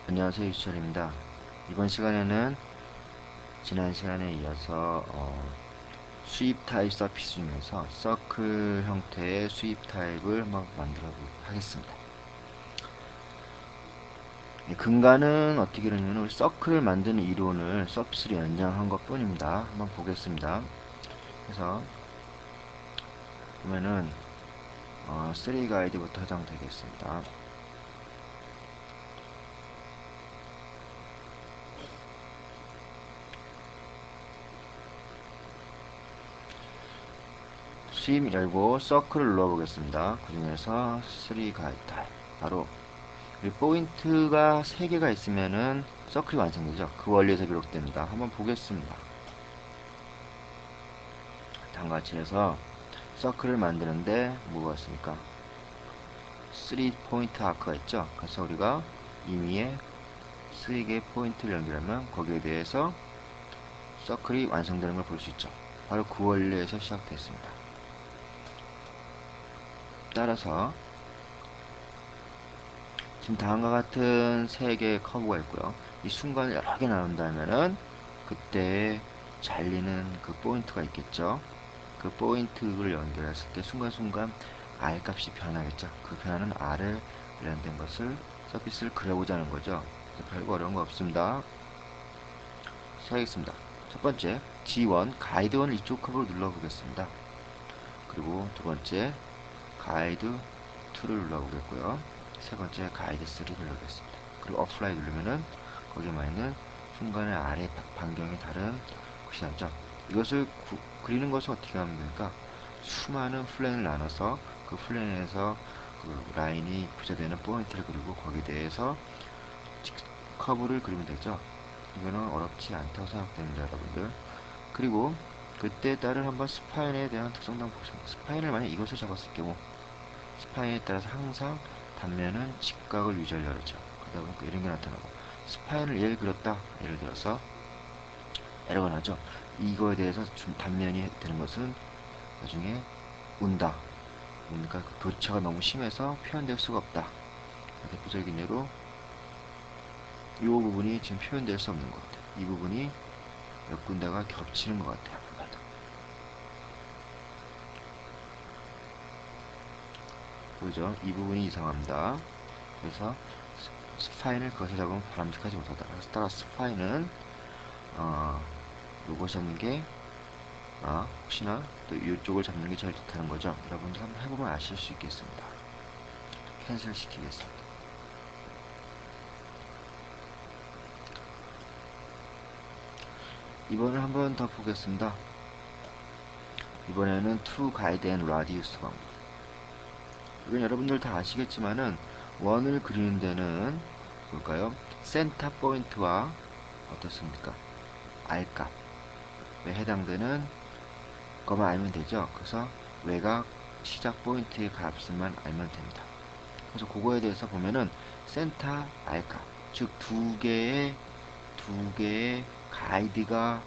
안녕하세요, 유철입니다. 이번 시간에는 지난 시간에 이어서 수입 타입 서피스 중에서 서클 형태의 수입 타입을 한번 만들어 보도록 하겠습니다. 근간은 어떻게 되냐면 우리 서클을 만드는 이론을 서피스로 연장한 것 뿐입니다. 한번 보겠습니다. 그래서 보면은 3 가이드부터 해당되겠습니다. 수입 열고 서클을 눌러보겠습니다. 그 중에서 3 가이드 타입 바로 이 포인트가 3개가 있으면은 서클이 완성되죠. 그 원리에서 비롯됩니다. 한번 보겠습니다. 다음과 같이 해서 서클을 만드는데 뭐가 있습니까? 3 포인트 아크가 있죠. 그래서 우리가 임의의 3개의 포인트를 연결하면 거기에 대해서 서클이 완성되는 걸 볼 수 있죠. 바로 그 원리에서 시작됐습니다. 따라서 지금 다음과 같은 3개의 커브가 있고요. 이 순간을 여러 개 나눈다면은 그때 잘리는 그 포인트가 있겠죠. 그 포인트를 연결했을 때 순간순간 R 값이 변하겠죠. 그 변하는 R에 관련된 것을 서피스를 그려보자는 거죠. 별거 어려운 거 없습니다. 시작하겠습니다. 첫 번째 G1 가이드 1 이쪽 커브를 눌러보겠습니다. 그리고 두 번째 가이드 2를 눌러보겠고요. 세 번째 가이드 3를 눌러보겠습니다. 그리고 어플라이 누르면은 거기에만 있는 순간의 아래 반경이 다른 곳이 나죠. 이것을 그리는 것은 어떻게 하면 됩니까? 수많은 플랜을 나눠서 그 플랜에서 그 라인이 구조되는 포인트를 그리고 거기에 대해서 커브를 그리면 되죠. 이거는 어렵지 않다고 생각됩니다, 여러분들. 그리고 그때에 따른 한번 스파인에 대한 특성도 한번 보겠습니다. 스파인을 만약 이것을 잡았을 경우 스파인에 따라서 항상 단면은 직각을 유지하려고 하죠. 그러다 보니까 이런 게 나타나고 스파인을 예를 그렸다. 예를 들어서 에러가 나죠. 이거에 대해서 좀 단면이 되는 것은 나중에 운다. 그러니까 그 교차가 너무 심해서 표현될 수가 없다. 대표적인 예로 이 부분이 지금 표현될 수 없는 것 같아요. 이 부분이 몇 군데가 겹치는 것 같아요. 보이죠? 이 부분이 이상합니다. 그래서 스파인을 그것을 잡으면 바람직하지 못하다. 그래서 따라 스파인은 요거 잡는 게 혹시나 또 이쪽을 잡는 게 제일 좋다는 거죠. 여러분들 한번 해보면 아실 수 있겠습니다. 캔슬 시키겠습니다. 이번에 한번 더 보겠습니다. 이번에는 to guide and radius 방법. 이건 여러분들 다 아시겠지만은 원을 그리는 데는 볼까요? 센터 포인트와 어떻습니까? R값에 해당되는 것만 알면 되죠. 그래서 외곽 시작 포인트의 값만 알면 됩니다. 그래서 그거에 대해서 보면은 센터 R값, 즉 두 개의 가이드가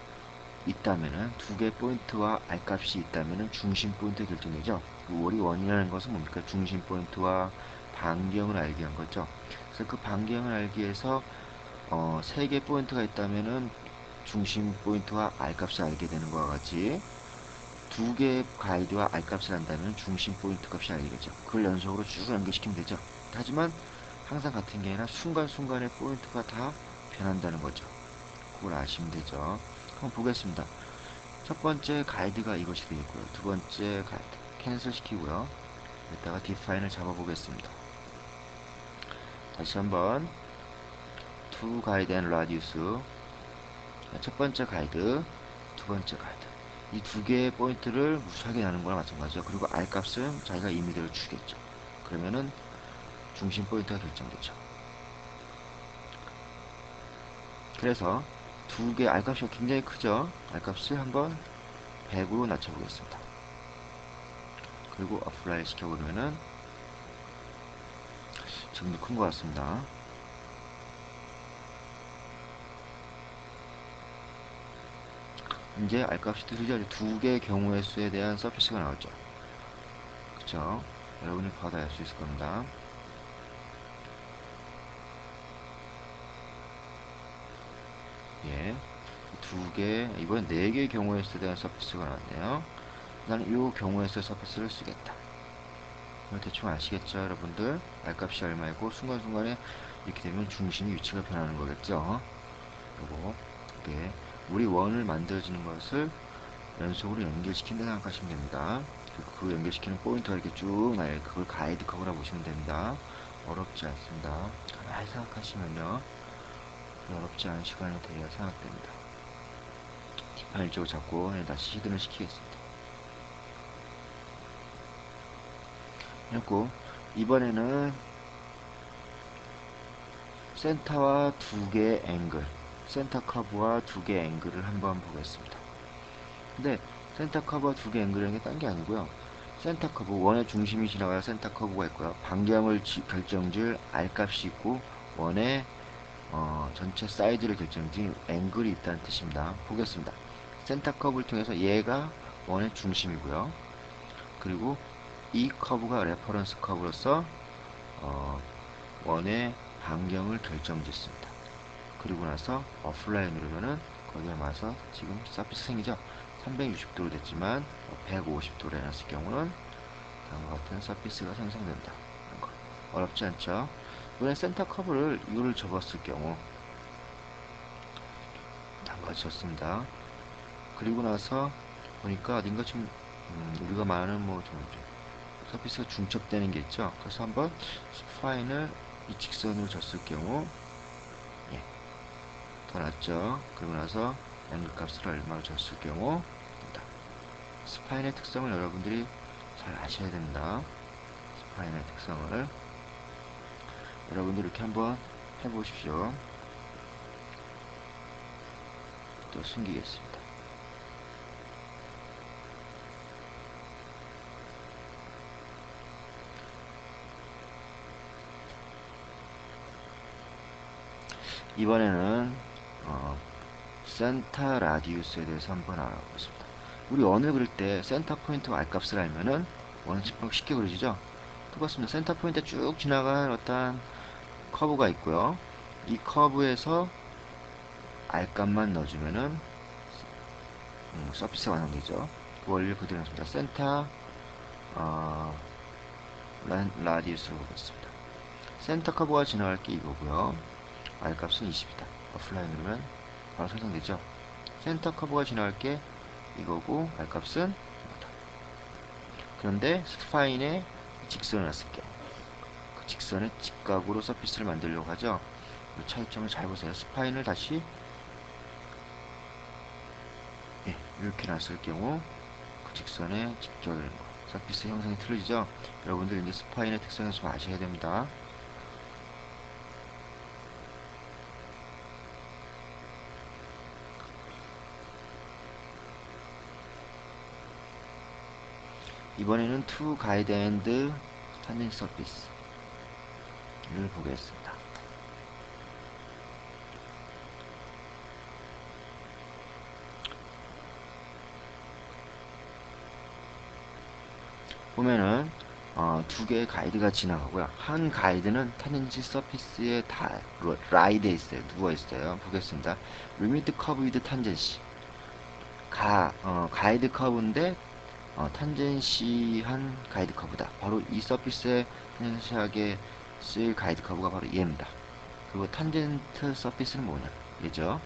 있다면은 두 개의 포인트와 R값이 있다면은 중심 포인트 결정되죠. 그 월이 원이라는 것은 뭡니까? 중심 포인트와 반경을 알기 위한 거죠. 그래서 그 반경을 알기 위해서 세 개 포인트가 있다면은 중심 포인트와 R값을 알게 되는 것과 같이 두 개의 가이드와 R값을 안다면 중심 포인트 값이 알겠죠. 그걸 연속으로 쭉 연결시키면 되죠. 하지만 항상 같은 게 아니라 순간순간의 포인트가 다 변한다는 거죠. 그걸 아시면 되죠. 한번 보겠습니다. 첫 번째 가이드가 이것이 되겠고요. 두 번째 가이드 캔슬 시키고요. 이따가 디파인을 잡아보겠습니다. 다시 한번 to guide and radius 첫 번째 가이드, 두 번째 가이드 이 두 개의 포인트를 무수하게 나눈 거랑 마찬가지죠. 그리고 R 값은 자기가 임의대로 주겠죠. 그러면은 중심 포인트가 결정되죠. 그래서 두 개 R 값이 굉장히 크죠. R 값을 한번 100으로 낮춰보겠습니다. 그리고 어플라이 시켜보면은 지금도 큰 것 같습니다. 이제 R값이 틀리죠. 두 개의 경우의 수에 대한 서피스가 나오죠. 그쵸? 여러분이 봐도 알 수 있을 겁니다. 이번 4개의 경우에 써야 되는 서피스가 나왔네요. 나는 이 경우에서 서피스를 쓰겠다. 대충 아시겠죠, 여러분들? R값이 얼마이고 순간순간에 이렇게 되면 중심이 위치가 변하는 거겠죠. 그리고 이게 우리 원을 만들어지는 것을 연속으로 연결시킨다 생각하시면 됩니다. 그리고 그 연결시키는 포인트가 이렇게 쭉 나요. 그걸 가이드 커브라 보시면 됩니다. 어렵지 않습니다. 가만히 생각하시면요, 어렵지 않은 시간이 되어야 생각됩니다. 뒷판을 쪽으로 잡고 다시 히든을 시키겠습니다. 그리고 이번에는 센터와 2개의 앵글, 센터 커브와 2개의 앵글을 한번 보겠습니다. 근데 센터 커브와 2개 앵글이라는 게 딴 게 아니고요. 센터 커브, 원의 중심이 지나가야 센터 커브가 있고요. 반경을 결정줄 R값이 있고 원의 전체 사이즈를 결정줄 앵글이 있다는 뜻입니다. 보겠습니다. 센터 커브를 통해서 얘가 원의 중심이고요. 그리고 이 커브가 레퍼런스 커브로서 원의 반경을 결정짓습니다. 그리고 나서 어플라이 누르면은 거기에 맞아서 지금 서피스 생기죠. 360도로 됐지만 150도로 해놨을 경우는 다음과 같은 서피스가 생성된다. 어렵지 않죠? 이번에 센터 커브를 U를 접었을 경우 다음과 졌습니다. 그리고 나서 보니까 어딘가 좀 우리가 말하는 서피스가 중첩되는 게 있죠. 그래서 한번 스파인을 이 직선으로 졌을 경우 더 낫죠. 그리고 나서 앵글 값을 얼마로 줬을 경우 스파인의 특성을 여러분들이 잘 아셔야 됩니다. 스파인의 특성을 여러분들 이렇게 한번 해보십시오. 또 숨기겠습니다. 이번에는 센터 라디우스에 대해서 한번 알아보겠습니다. 우리 원을 그릴 때 센터 포인트와 R값을 알면은 원은 쉽게 그려지죠. 똑같습니다. 센터 포인트에 쭉 지나간 어떤 커브가 있고요. 이 커브에서 R값만 넣어주면은 서피스가 완성되죠. 그 원리를 그대로 했습니다. 센터 라디우스로 보겠습니다. 센터 커브가 지나갈 게 이거고요. R값은 20이다. 어플라이 누르면 바로 생성되죠. 센터 커브가 지나갈 게 이거고 R값은 이거다. 그런데 스파인에 직선을 놨을 게 그 직선의 직각으로 서피스를 만들려고 하죠. 이 차이점을 잘 보세요. 스파인을 다시 이렇게 놨을 경우 그 직선의 직각을 서피스 형성이 틀리죠. 여러분들 이제 스파인의 특성을 좀 아셔야 됩니다. 이번에는 to guide and standing surface를 보겠습니다. 보면은 2개의 가이드가 지나가고요. 한 가이드는 탄젠시 서피스에 다 라이드에 있어요. 누워 있어요. 보겠습니다. 리미트 커브 위드 탄젠시 가이드 커브인데 탄젠시한 가이드 커브다. 바로 이 서피스에 탄젠시하게 쓸 가이드 커브가 바로 얘입니다. 그리고 탄젠트 서피스는 뭐냐? 얘죠.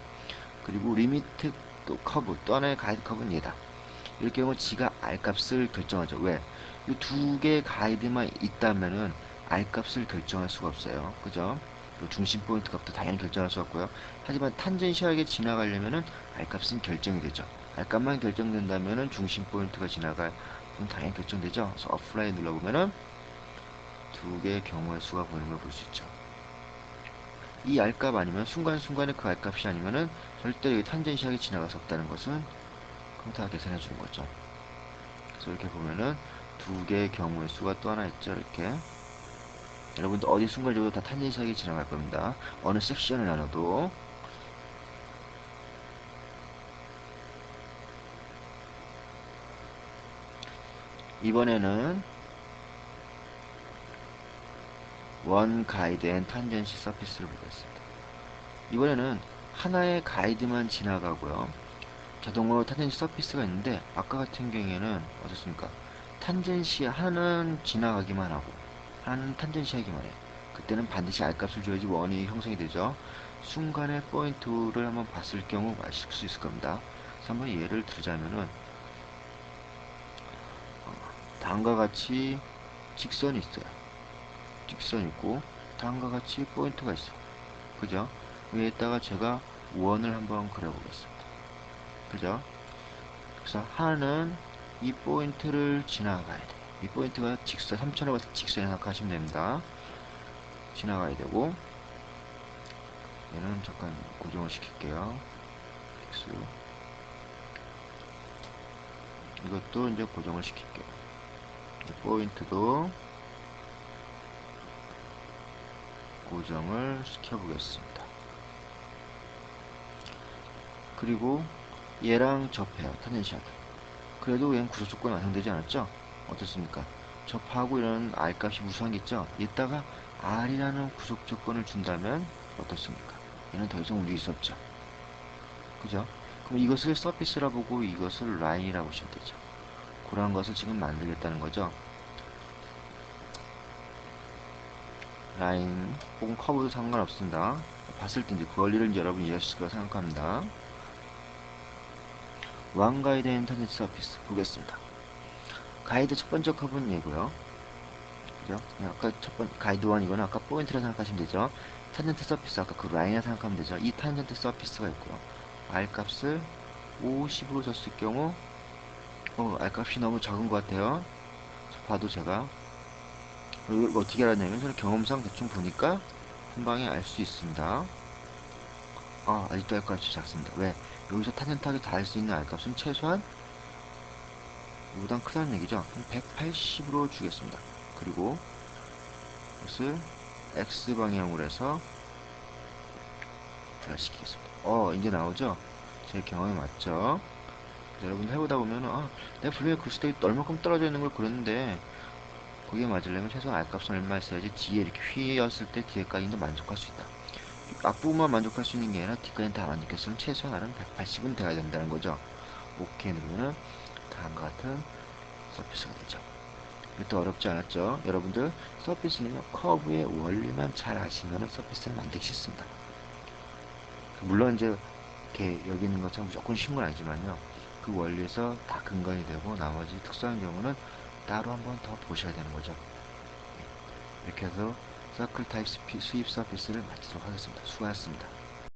그리고 리미트 또 커브, 또 하나의 가이드 커브는 얘다. 이럴 경우 지가 R값을 결정하죠. 왜? 이 2개의 가이드만 있다면은 R값을 결정할 수가 없어요. 그죠? 중심 포인트 값도 당연히 결정할 수 없고요. 하지만 탄젠시하게 지나가려면은 R값은 결정이 되죠. R값만 결정된다면은 중심 포인트가 지나갈 그럼 당연히 결정되죠. 그래서 어플라이 눌러보면은 2개의 경우의 수가 보이는 걸 볼 수 있죠. 이 R값 아니면 순간순간에 그 R값이 아니면은 절대 탄젠시하게 지나갈 수 없다는 것은 컴퓨터가 계산해 주는 거죠. 그래서 이렇게 보면은 2개의 경우의 수가 또 하나 있죠. 이렇게 여러분들 어디 순간적으로 다 탄젠시하게 지나갈 겁니다. 어느 섹션을 나눠도. 이번에는 원 가이드 앤 탄젠시 서피스를 보겠습니다. 이번에는 하나의 가이드만 지나가고요. 자동으로 탄젠시 서피스가 있는데 아까 같은 경우에는 어떻습니까? 탄젠시 하나는 지나가기만 하고 하나는 탄젠시 하기만 해. 그때는 반드시 R값을 줘야지 원이 형성이 되죠. 순간의 포인트를 한번 봤을 경우 아실 수 있을 겁니다. 그래서 한번 예를 들자면은 다음과 같이 직선이 있어요. 직선이 있고 다음과 같이 포인트가 있어요. 그죠? 위에다가 제가 원을 한번 그려보겠습니다. 그죠? 그래서 하나는 이 포인트를 지나가야 돼. 이 포인트가 직선, 3천에 봤을 때 직선이 생각하시면 됩니다. 지나가야 되고, 얘는 잠깐 고정을 시킬게요. X. 이것도 이제 고정을 시킬게요. 포인트도 고정을 시켜보겠습니다. 그리고 얘랑 접해요. 탄젠시하게. 그래도 얘는 구속 조건 완성되지 않았죠? 어떻습니까? 접하고 이런 R값이 무수한 게 있죠? 이따가 R이라는 구속 조건을 준다면 어떻습니까? 얘는 더 이상 움직일 수 없죠. 그죠? 그럼 이것을 서피스라 보고 이것을 라인이라고 보시면 되죠. 그러한 것을 지금 만들겠다는 거죠. 라인 혹은 커브도 상관없습니다. 봤을 때 이제 그 원리를 이제 여러분이 이해하실 거라 생각합니다. 왕 가이드 앤 탄젠트 서피스 보겠습니다. 가이드 첫 번째 커브는 얘고요. 그죠? 아까 첫 번, 가이드 1 이거는 아까 포인트라 생각하시면 되죠. 탄젠트 서피스 아까 그 라인이라 생각하면 되죠. 이 탄젠트 서피스가 있고요. R 값을 50으로 줬을 경우 R 값이 너무 적은 것 같아요. 봐도 제가 이걸 어떻게 알았냐면 저는 경험상 대충 보니까 한 방에 알 수 있습니다. 아직도 R 값이 작습니다. 왜? 여기서 탄젠트하게 닿을 수 있는 R 값은 최소한 이보단 크다는 얘기죠. 한 180으로 주겠습니다. 그리고 이것을 X 방향으로 해서 시키겠습니다. 이제 나오죠? 제 경험이 맞죠? 여러분 해보다 보면 내가 분명히 그 수도 얼마큼 떨어져 있는 걸 그렸는데 그게 맞으려면 최소한 R값은 얼마 있어야지 뒤에 이렇게 휘었을 때 뒤에까지도 만족할 수 있다. 앞부분만 만족할 수 있는 게 아니라 뒷까지는 다 만족했으면 최소한 180은 돼야 된다는 거죠. 오케이 누르면 다음과 같은 서피스가 되죠. 이것도 어렵지 않았죠? 여러분들 서피스는요 커브의 원리만 잘 아시면 서피스를 만들기 쉽습니다. 물론 이제 이렇게 여기 있는 것처럼 무조건 쉬운 건 아니지만요. 그 원리에서 다 근거이 되고 나머지 특수한 경우는 따로 한번 더 보셔야 되는 거죠. 이렇게 해서 서클 타입 수입 서피스를 마치도록 하겠습니다. 수고하셨습니다.